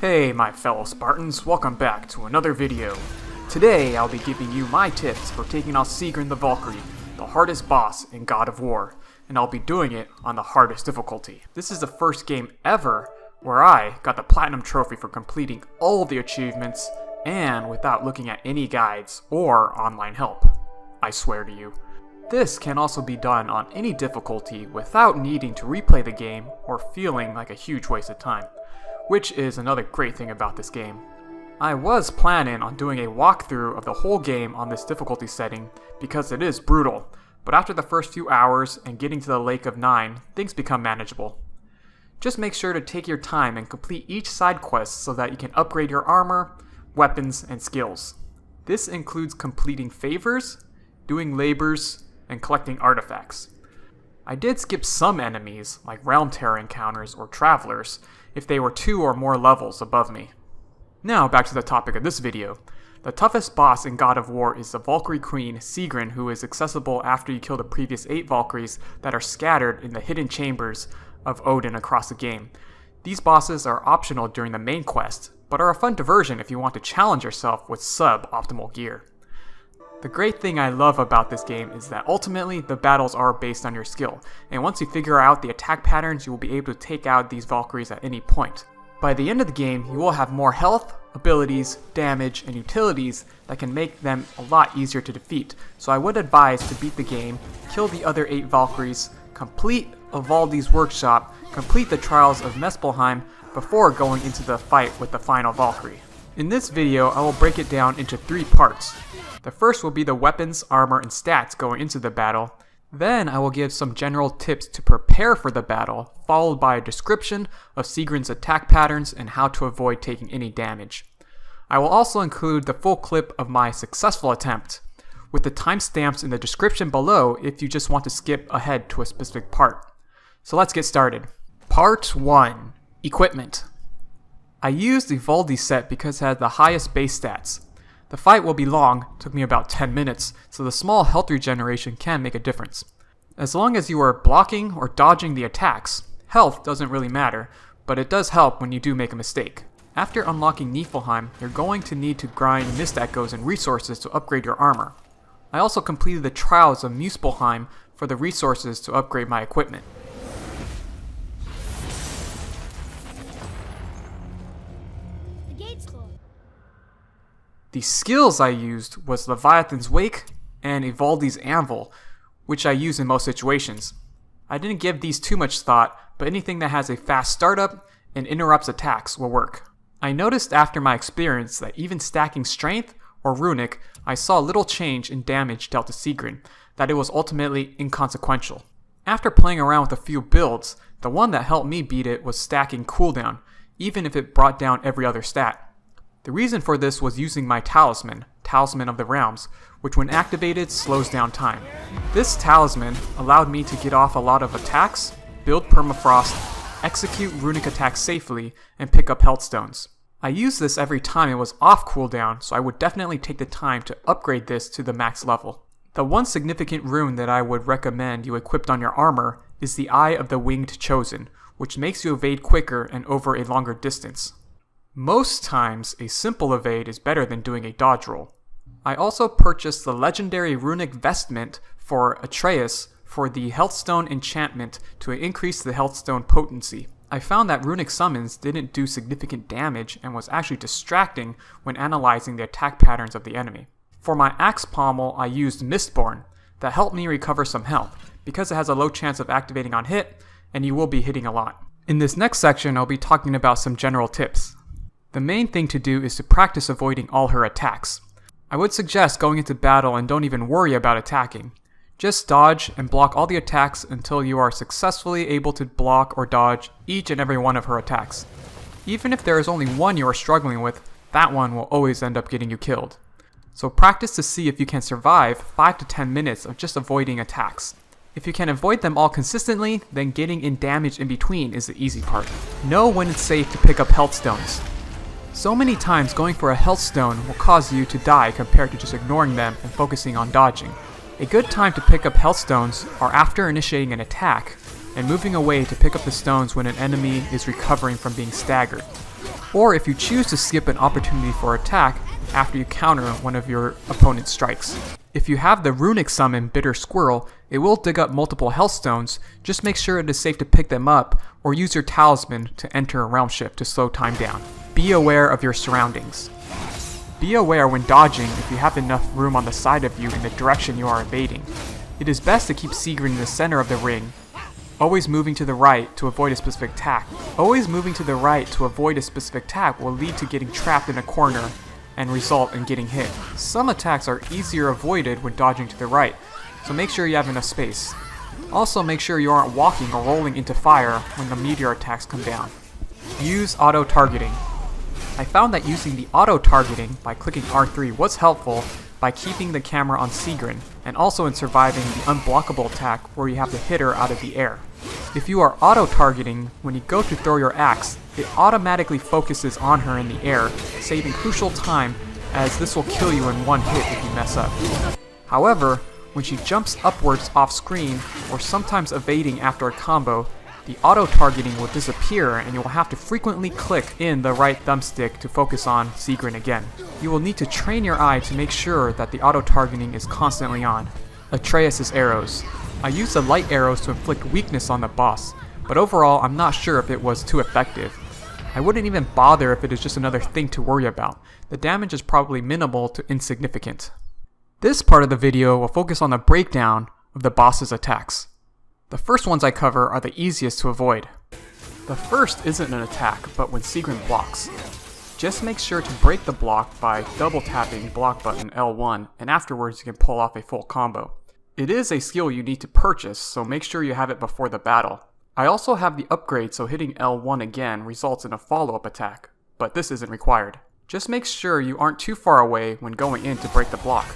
Hey my fellow Spartans, welcome back to another video. Today I'll be giving you my tips for taking on Sigrun the Valkyrie, the hardest boss in God of War, and I'll be doing it on the hardest difficulty. This is the first game ever where I got the Platinum Trophy for completing all the achievements and without looking at any guides or online help. I swear to you. This can also be done on any difficulty without needing to replay the game or feeling like a huge waste of time, which is another great thing about this game. I was planning on doing a walkthrough of the whole game on this difficulty setting because it is brutal, but after the first few hours and getting to the Lake of Nine, things become manageable. Just make sure to take your time and complete each side quest so that you can upgrade your armor, weapons, and skills. This includes completing favors, doing labors, and collecting artifacts. I did skip some enemies, like Realm Terror encounters or Travelers, if they were 2 or more levels above me. Now back to the topic of this video. The toughest boss in God of War is the Valkyrie Queen, Sigrun, who is accessible after you kill the previous 8 Valkyries that are scattered in the hidden chambers of Odin across the game. These bosses are optional during the main quest, but are a fun diversion if you want to challenge yourself with sub-optimal gear. The great thing I love about this game is that ultimately the battles are based on your skill, and once you figure out the attack patterns, you will be able to take out these Valkyries at any point. By the end of the game, you will have more health, abilities, damage, and utilities that can make them a lot easier to defeat, so I would advise to beat the game, kill the other 8 Valkyries, complete Ivaldi's workshop, complete the Trials of Muspelheim before going into the fight with the final Valkyrie. In this video, I will break it down into 3 parts. The first will be the weapons, armor, and stats going into the battle. Then I will give some general tips to prepare for the battle, followed by a description of Sigrun's attack patterns and how to avoid taking any damage. I will also include the full clip of my successful attempt, with the timestamps in the description below if you just want to skip ahead to a specific part. So let's get started. Part 1. Equipment. I used the Ivaldi set because it has the highest base stats. The fight will be long, took me about 10 minutes, so the small health regeneration can make a difference. As long as you are blocking or dodging the attacks, health doesn't really matter, but it does help when you do make a mistake. After unlocking Niflheim, you're going to need to grind Mist Echoes and resources to upgrade your armor. I also completed the Trials of Muspelheim for the resources to upgrade my equipment. The skills I used was Leviathan's Wake and Ivaldi's Anvil, which I use in most situations. I didn't give these too much thought, but anything that has a fast startup and interrupts attacks will work. I noticed after my experience that even stacking Strength or Runic, I saw little change in damage dealt to Sigrun, that it was ultimately inconsequential. After playing around with a few builds, the one that helped me beat it was stacking Cooldown, even if it brought down every other stat. The reason for this was using my Talisman, Talisman of the Realms, which when activated slows down time. This talisman allowed me to get off a lot of attacks, build permafrost, execute runic attacks safely, and pick up health stones. I used this every time it was off cooldown, so I would definitely take the time to upgrade this to the max level. The one significant rune that I would recommend you equipped on your armor is the Eye of the Winged Chosen, which makes you evade quicker and over a longer distance. Most times, a simple evade is better than doing a dodge roll. I also purchased the legendary runic vestment for Atreus for the Healthstone enchantment to increase the Healthstone potency. I found that runic summons didn't do significant damage and was actually distracting when analyzing the attack patterns of the enemy. For my axe pommel, I used Mistborn that helped me recover some health because it has a low chance of activating on hit and you will be hitting a lot. In this next section, I'll be talking about some general tips. The main thing to do is to practice avoiding all her attacks. I would suggest going into battle and don't even worry about attacking. Just dodge and block all the attacks until you are successfully able to block or dodge each and every one of her attacks. Even if there is only one you are struggling with, that one will always end up getting you killed. So practice to see if you can survive 5 to 10 minutes of just avoiding attacks. If you can avoid them all consistently, then getting in damage in between is the easy part. Know when it's safe to pick up health stones. So many times going for a health stone will cause you to die compared to just ignoring them and focusing on dodging. A good time to pick up health stones are after initiating an attack and moving away to pick up the stones when an enemy is recovering from being staggered. or if you choose to skip an opportunity for attack after you counter one of your opponent's strikes. If you have the runic summon Bitter Squirrel, it will dig up multiple health stones. Just make sure it is safe to pick them up or use your talisman to enter a realm shift to slow time down. Be aware of your surroundings. Be aware when dodging if you have enough room on the side of you in the direction you are evading. It is best to keep Sigrun in the center of the ring, always moving to the right to avoid a specific attack. Always moving to the right to avoid a specific attack will lead to getting trapped in a corner and result in getting hit. Some attacks are easier avoided when dodging to the right, so make sure you have enough space. Also make sure you aren't walking or rolling into fire when the meteor attacks come down. Use auto-targeting. I found that using the auto-targeting by clicking R3 was helpful by keeping the camera on Sigrun, and also in surviving the unblockable attack where you have to hit her out of the air. If you are auto-targeting, when you go to throw your axe, it automatically focuses on her in the air, saving crucial time as this will kill you in one hit if you mess up. However, when she jumps upwards off screen, or sometimes evading after a combo, the auto-targeting will disappear and you will have to frequently click in the right thumbstick to focus on Sigrun again. You will need to train your eye to make sure that the auto-targeting is constantly on. Atreus' arrows. I used the light arrows to inflict weakness on the boss, but overall I'm not sure if it was too effective. I wouldn't even bother if it is just another thing to worry about. The damage is probably minimal to insignificant. This part of the video will focus on the breakdown of the boss's attacks. The first ones I cover are the easiest to avoid. The first isn't an attack, but when Sigrun blocks. Just make sure to break the block by double tapping block button L1, and afterwards you can pull off a full combo. It is a skill you need to purchase, so make sure you have it before the battle. I also have the upgrade so hitting L1 again results in a follow-up attack, but this isn't required. Just make sure you aren't too far away when going in to break the block.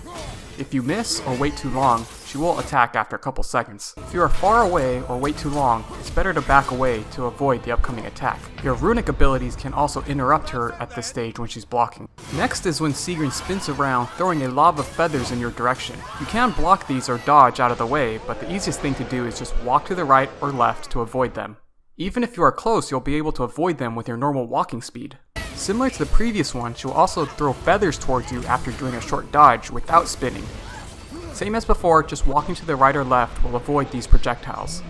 If you miss or wait too long, she will attack after a couple seconds. If you are far away or wait too long, it's better to back away to avoid the upcoming attack. Your runic abilities can also interrupt her at this stage when she's blocking. Next is when Sigrun spins around, throwing a lob of feathers in your direction. You can block these or dodge out of the way, but the easiest thing to do is just walk to the right or left to avoid them. Even if you are close, you'll be able to avoid them with your normal walking speed. Similar to the previous one, she will also throw feathers towards you after doing a short dodge without spinning. Same as before, just walking to the right or left will avoid these projectiles.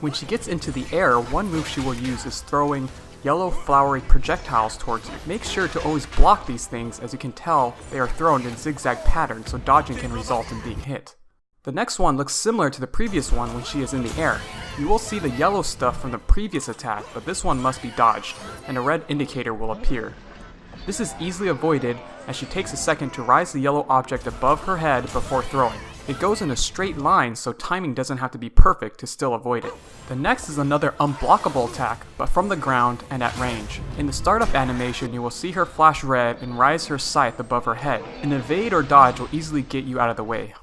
When she gets into the air, one move she will use is throwing yellow flowery projectiles towards you. Make sure to always block these things, as you can tell they are thrown in zigzag patterns, so dodging can result in being hit. The next one looks similar to the previous one when she is in the air. You will see the yellow stuff from the previous attack, but this one must be dodged, and a red indicator will appear. This is easily avoided as she takes a second to rise the yellow object above her head before throwing. It goes in a straight line, so timing doesn't have to be perfect to still avoid it. The next is another unblockable attack, but from the ground and at range. In the startup animation, you will see her flash red and rise her scythe above her head. An evade or dodge will easily get you out of the way.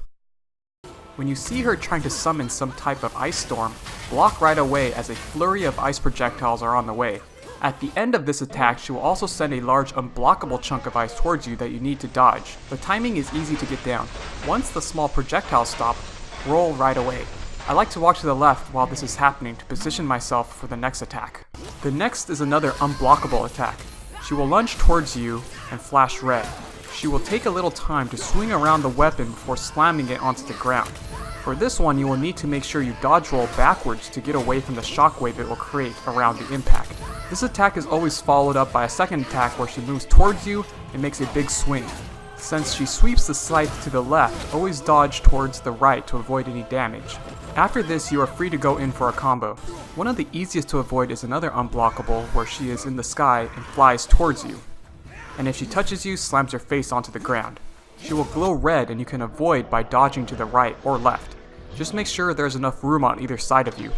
When you see her trying to summon some type of ice storm, block right away as a flurry of ice projectiles are on the way. At the end of this attack, she will also send a large unblockable chunk of ice towards you that you need to dodge. The timing is easy to get down. Once the small projectiles stop, roll right away. I like to walk to the left while this is happening to position myself for the next attack. The next is another unblockable attack. She will lunge towards you and flash red. She will take a little time to swing around the weapon before slamming it onto the ground. For this one, you will need to make sure you dodge roll backwards to get away from the shockwave it will create around the impact. This attack is always followed up by a second attack where she moves towards you and makes a big swing. Since she sweeps the scythe to the left, always dodge towards the right to avoid any damage. After this, you are free to go in for a combo. One of the easiest to avoid is another unblockable where she is in the sky and flies towards you. And if she touches you, slams her face onto the ground. She will glow red and you can avoid by dodging to the right or left. Just make sure there's enough room on either side of you.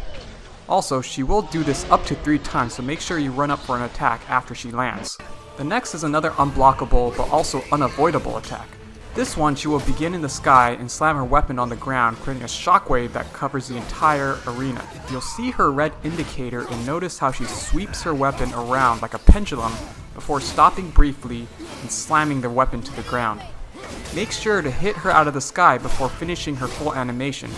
Also, she will do this up to 3 times, so make sure you run up for an attack after she lands. The next is another unblockable but also unavoidable attack. This one, she will begin in the sky and slam her weapon on the ground, creating a shockwave that covers the entire arena. You'll see her red indicator and notice how she sweeps her weapon around like a pendulum before stopping briefly and slamming the weapon to the ground. Make sure to hit her out of the sky before finishing her full animation.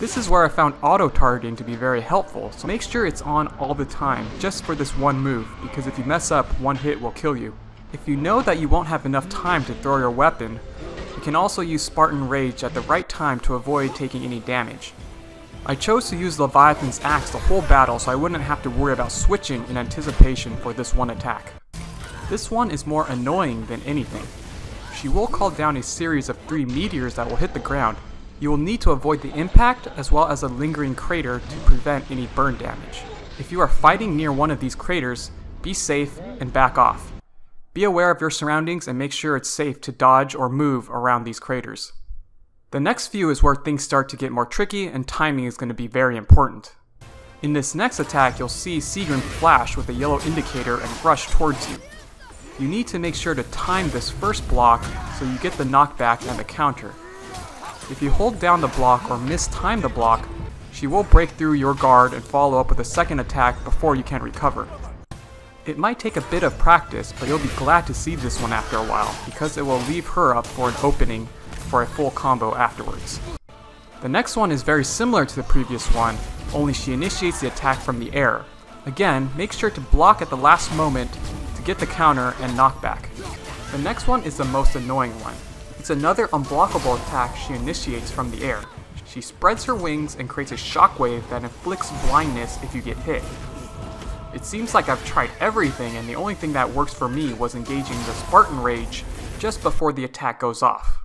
This is where I found auto-targeting to be very helpful, so make sure it's on all the time, just for this one move, because if you mess up, one hit will kill you. If you know that you won't have enough time to throw your weapon, you can also use Spartan Rage at the right time to avoid taking any damage. I chose to use Leviathan's axe the whole battle so I wouldn't have to worry about switching in anticipation for this one attack. This one is more annoying than anything. She will call down a series of 3 meteors that will hit the ground. You will need to avoid the impact as well as a lingering crater to prevent any burn damage. If you are fighting near one of these craters, be safe and back off. Be aware of your surroundings and make sure it's safe to dodge or move around these craters. The next few is where things start to get more tricky and timing is going to be very important. In this next attack, you'll see Sigrun flash with a yellow indicator and rush towards you. You need to make sure to time this first block so you get the knockback and the counter. If you hold down the block or mistime the block, she will break through your guard and follow up with a second attack before you can recover. It might take a bit of practice, but you'll be glad to see this one after a while, because it will leave her up for an opening for a full combo afterwards. The next one is very similar to the previous one, only she initiates the attack from the air. Again, make sure to block at the last moment to get the counter and knockback. The next one is the most annoying one. It's another unblockable attack she initiates from the air. She spreads her wings and creates a shockwave that inflicts blindness if you get hit. It seems like I've tried everything and the only thing that works for me was engaging the Spartan Rage just before the attack goes off.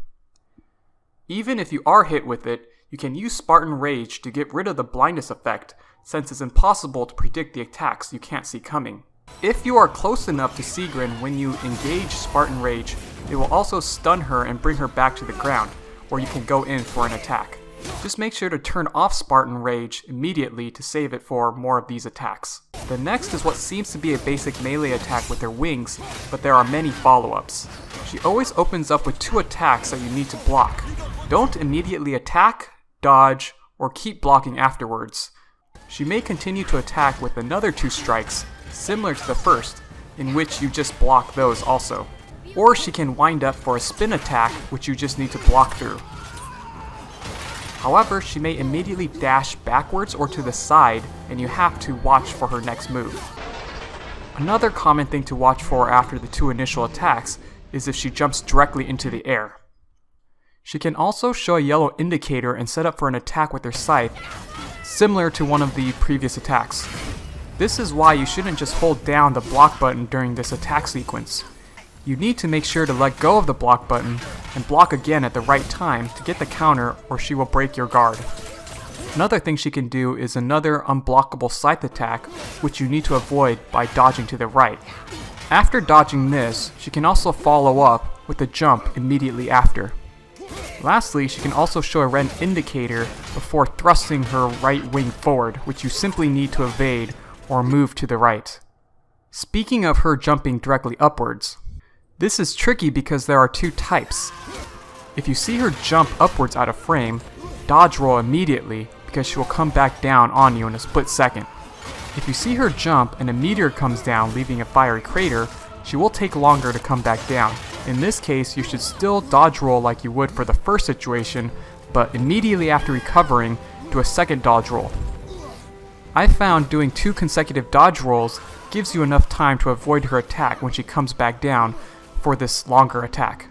Even if you are hit with it, you can use Spartan Rage to get rid of the blindness effect, since it's impossible to predict the attacks you can't see coming. If you are close enough to Sigrun when you engage Spartan Rage, it will also stun her and bring her back to the ground, where you can go in for an attack. Just make sure to turn off Spartan Rage immediately to save it for more of these attacks. The next is what seems to be a basic melee attack with her wings, but there are many follow-ups. She always opens up with 2 attacks that you need to block. Don't immediately attack, dodge, or keep blocking afterwards. She may continue to attack with another 2 strikes, similar to the first, in which you just block those also. Or she can wind up for a spin attack, which you just need to block through. However, she may immediately dash backwards or to the side, and you have to watch for her next move. Another common thing to watch for after the 2 initial attacks is if she jumps directly into the air. She can also show a yellow indicator and set up for an attack with her scythe, similar to one of the previous attacks. This is why you shouldn't just hold down the block button during this attack sequence. You need to make sure to let go of the block button and block again at the right time to get the counter, or she will break your guard. Another thing she can do is another unblockable scythe attack, which you need to avoid by dodging to the right. After dodging this, she can also follow up with a jump immediately after. Lastly, she can also show a red indicator before thrusting her right wing forward, which you simply need to evade or move to the right. Speaking of her jumping directly upwards, this is tricky because there are 2 types. If you see her jump upwards out of frame, dodge roll immediately because she will come back down on you in a split second. If you see her jump and a meteor comes down leaving a fiery crater, she will take longer to come back down. In this case, you should still dodge roll like you would for the first situation, but immediately after recovering, do a second dodge roll. I found doing 2 consecutive dodge rolls gives you enough time to avoid her attack when she comes back down for this longer attack.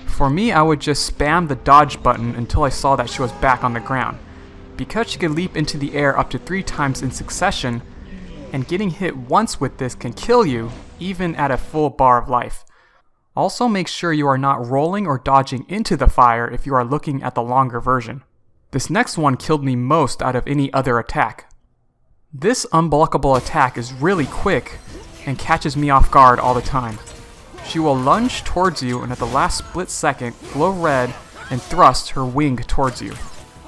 For me, I would just spam the dodge button until I saw that she was back on the ground. Because she can leap into the air up to 3 times in succession, and getting hit once with this can kill you, even at a full bar of life. Also make sure you are not rolling or dodging into the fire if you are looking at the longer version. This next one killed me most out of any other attack. This unblockable attack is really quick and catches me off guard all the time. She will lunge towards you and at the last split second glow red and thrust her wing towards you.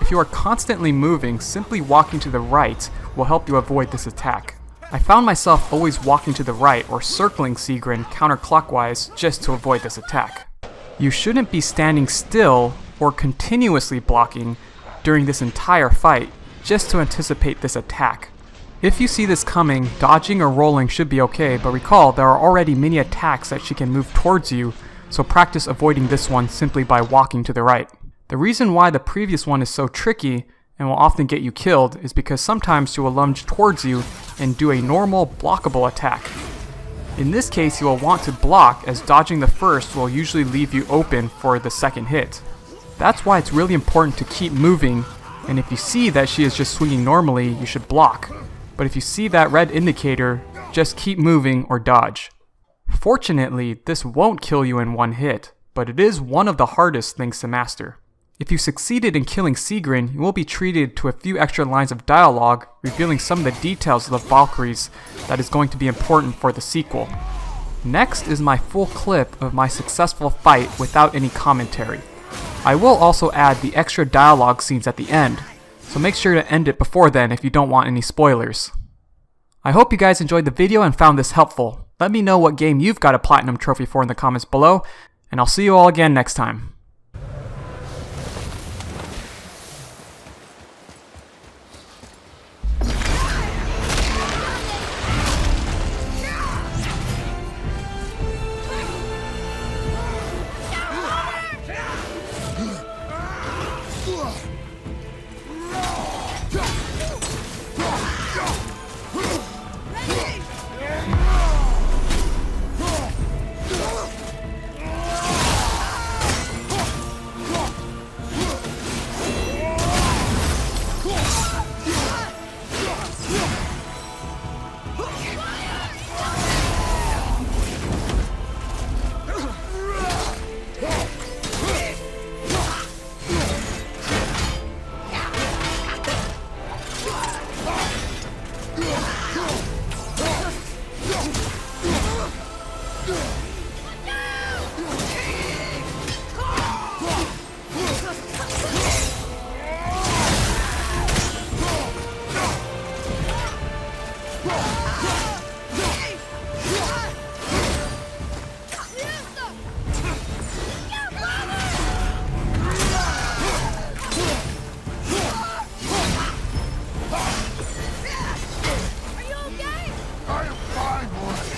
If you are constantly moving, simply walking to the right will help you avoid this attack. I found myself always walking to the right or circling Sigrun counterclockwise just to avoid this attack. You shouldn't be standing still or continuously blocking during this entire fight just to anticipate this attack. If you see this coming, dodging or rolling should be okay, but recall there are already many attacks that she can move towards you, so practice avoiding this one simply by walking to the right. The reason why the previous one is so tricky and will often get you killed is because sometimes she will lunge towards you and do a normal blockable attack. In this case, you will want to block, as dodging the first will usually leave you open for the second hit. That's why it's really important to keep moving, and if you see that she is just swinging normally, you should block. But if you see that red indicator, just keep moving or dodge. Fortunately, this won't kill you in one hit, but it is one of the hardest things to master. If you succeeded in killing Sigrun, you will be treated to a few extra lines of dialogue, revealing some of the details of the Valkyries that is going to be important for the sequel. Next is my full clip of my successful fight without any commentary. I will also add the extra dialogue scenes at the end, so make sure to end it before then if you don't want any spoilers. I hope you guys enjoyed the video and found this helpful. Let me know what game you've got a platinum trophy for in the comments below, and I'll see you all again next time. I am fine, boy.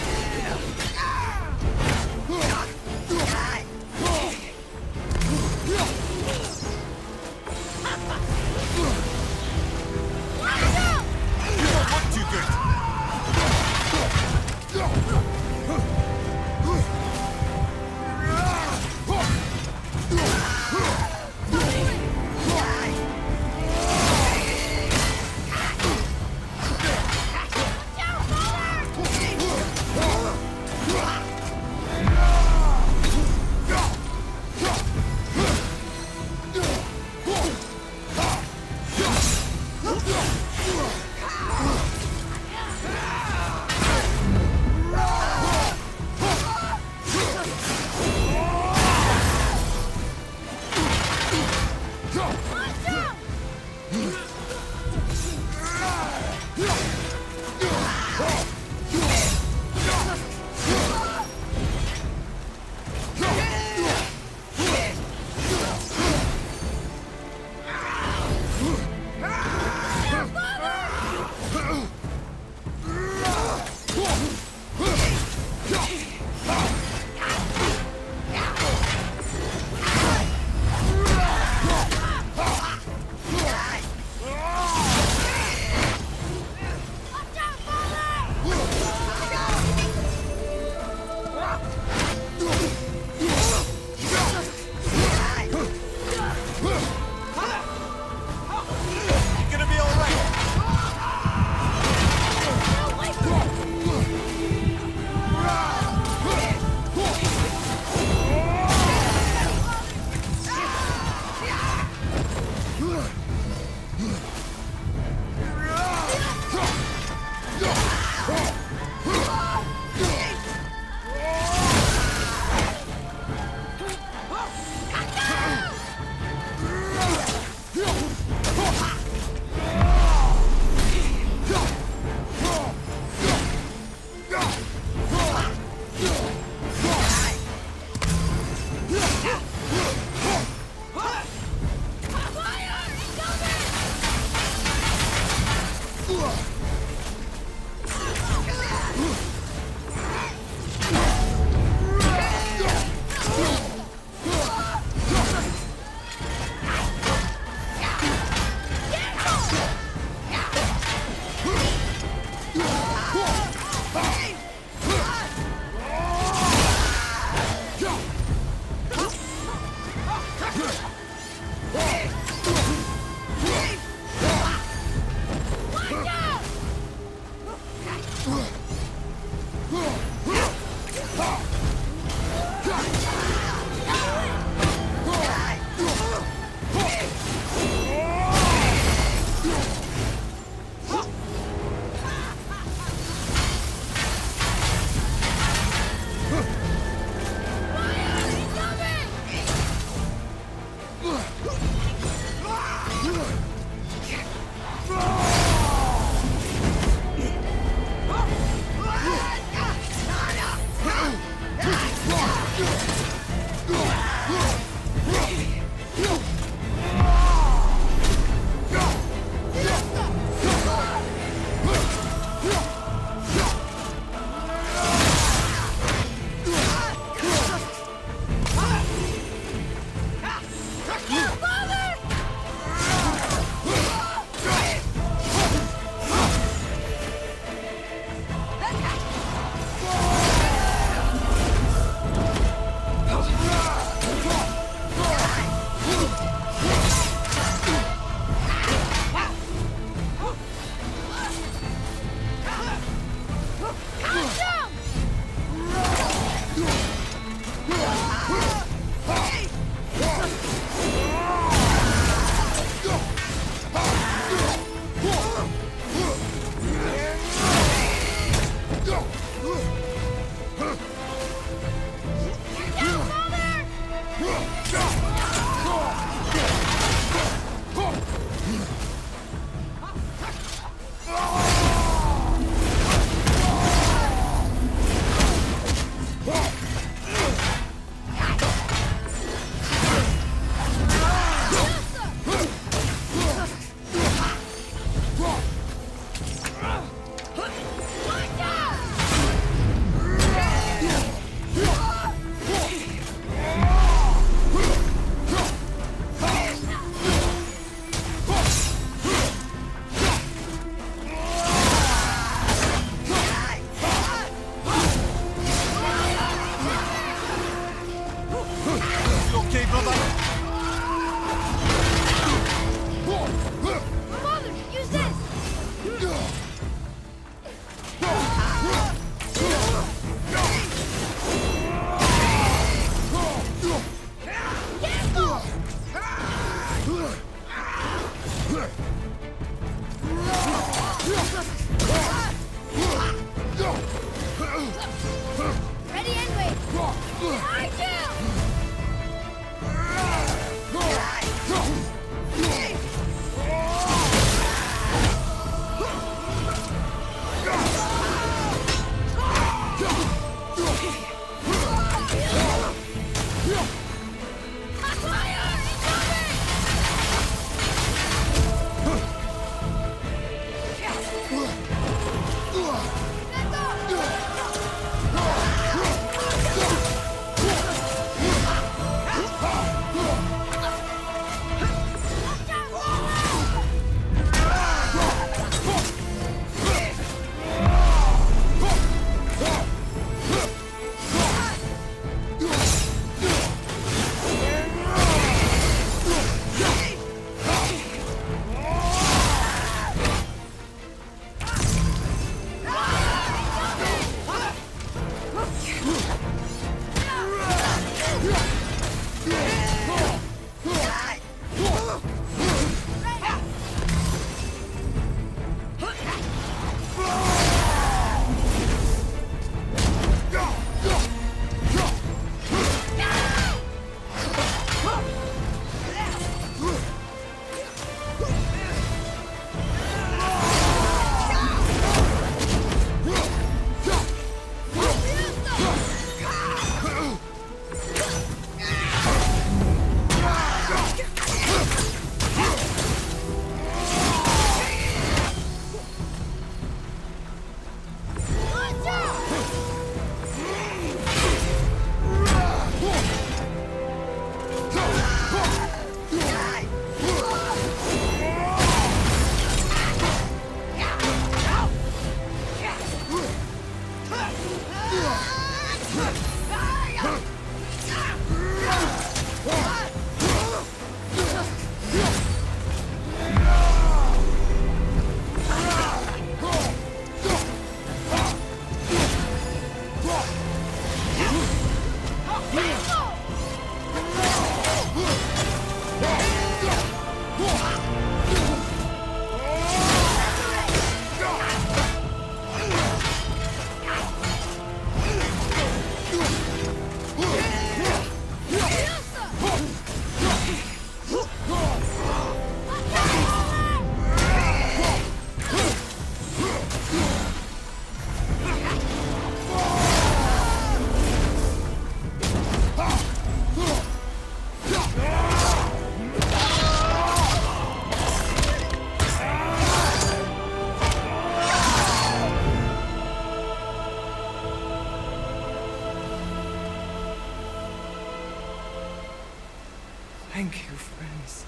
Thank you, friends.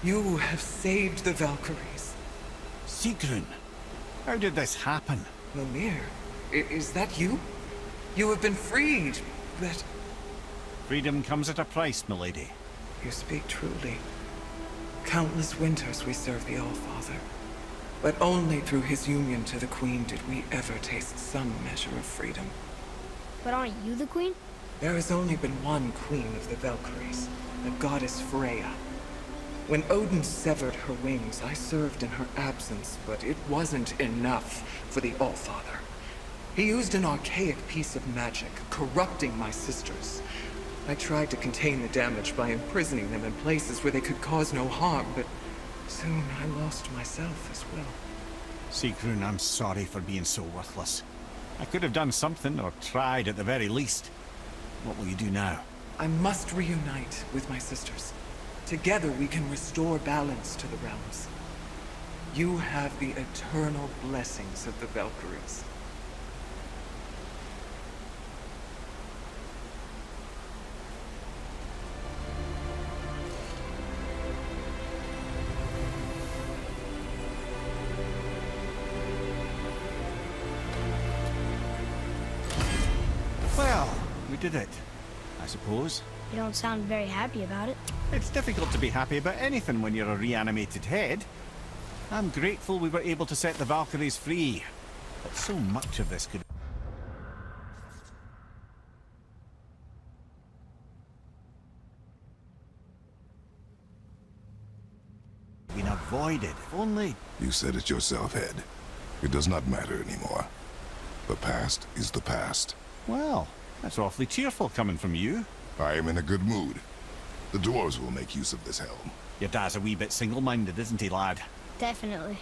You have saved the Valkyries. Sigrun, how did this happen? Mimir, is that you? You have been freed, but... Freedom comes at a price, milady. You speak truly. Countless winters we served the All-Father. But only through his union to the Queen did we ever taste some measure of freedom. But aren't you the queen? There has only been one Queen of the Valkyries, the goddess Freya. When Odin severed her wings, I served in her absence, but it wasn't enough for the All-Father. He used an archaic piece of magic, corrupting my sisters. I tried to contain the damage by imprisoning them in places where they could cause no harm, but soon I lost myself as well. Sigrun, I'm sorry for being so worthless. I could have done something, or tried at the very least. What will you do now? I must reunite with my sisters. Together we can restore balance to the realms. You have the eternal blessings of the Valkyries. Well, we did it, I suppose. You don't sound very happy about it. It's difficult to be happy about anything when you're a reanimated head. I'm grateful we were able to set the Valkyries free, but so much of this could have been avoided, if only... You said it yourself, Head. It does not matter anymore. The past is the past. Well, That's awfully cheerful coming from you. I am in a good mood. The dwarves will make use of this helm. Your dad's a wee bit single-minded, isn't he, lad? Definitely.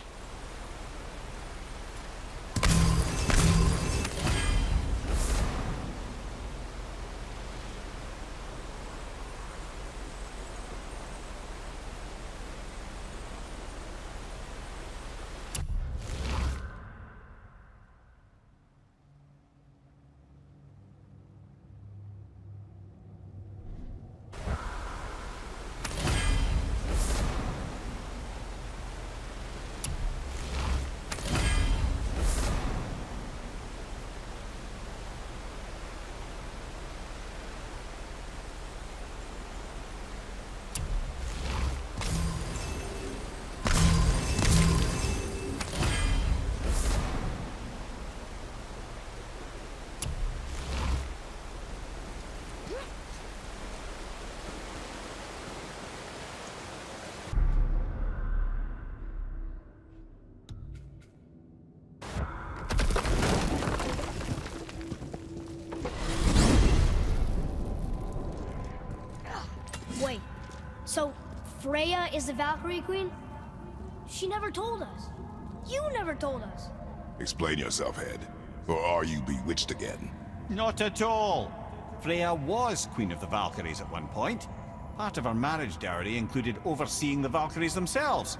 Wait, so Freya is the Valkyrie Queen? She never told us. You never told us. Explain yourself, Head. Or are you bewitched again? Not at all. Freya was Queen of the Valkyries at one point. Part of her marriage dowry included overseeing the Valkyries themselves.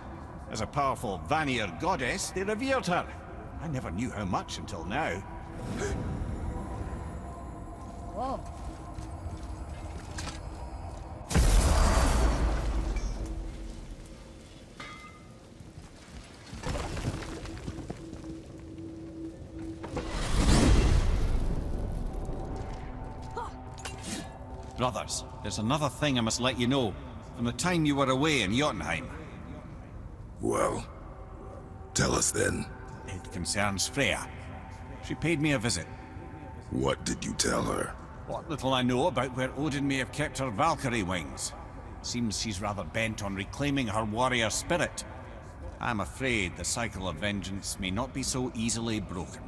As a powerful Vanir goddess, they revered her. I never knew how much until now. Whoa. Brothers, there's another thing I must let you know. From the time you were away in Jotunheim. Well, tell us then. It concerns Freya. She paid me a visit. What did you tell her? What little I know about where Odin may have kept her Valkyrie wings. Seems she's rather bent on reclaiming her warrior spirit. I'm afraid the cycle of vengeance may not be so easily broken.